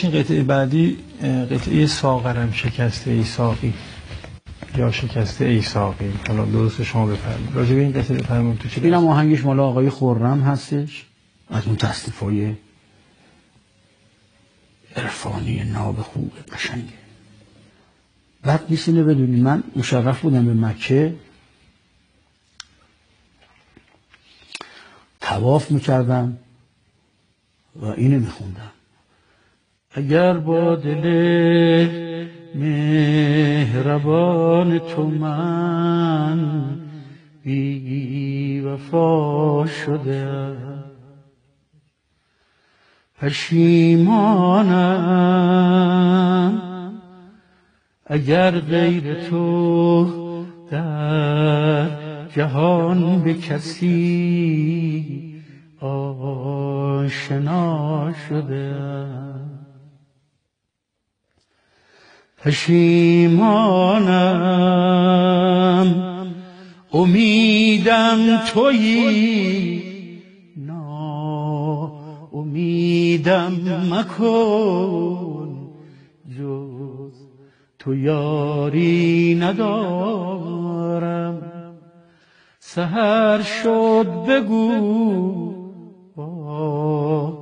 این قطعه بعدی قطعه ساغرم شکسته ای ساقی یا شکسته ای ساقی. حالا درست شما بفرمایید راجع به این قطعه بفرمایید. تو چه اینم آهنگش مال آقای خرم هستش، از اون تصنیفای عرفانی ناب خوب قشنگه. بعد نیست اینو بدونید من مشرف بودم به مکه، طواف میکردم و اینو میخوندم: اگر با دل مهربان تو من بی وفا شده، پشیمانم اگر غیر تو در جهان به کسی آشنا شده، پشیمانم امیدم تویی، امیدم مکن، جز تو یاری ندارم. سحر شد بگو با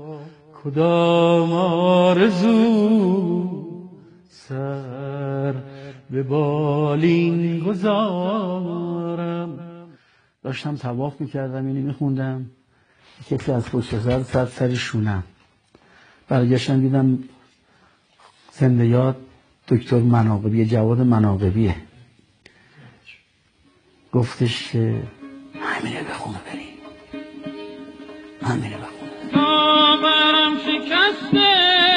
کدام آرزو سر به بالین گذارم. داشتم طواف میکردم اینو میخوندم، کسی از پشت سر سر شونم. برگشتم دیدم زنده یاد دکتر مناقبی، جواد مناقبیه، گفتش که همینه بخونه بریم، همینه بخونه. ساغرم شکسته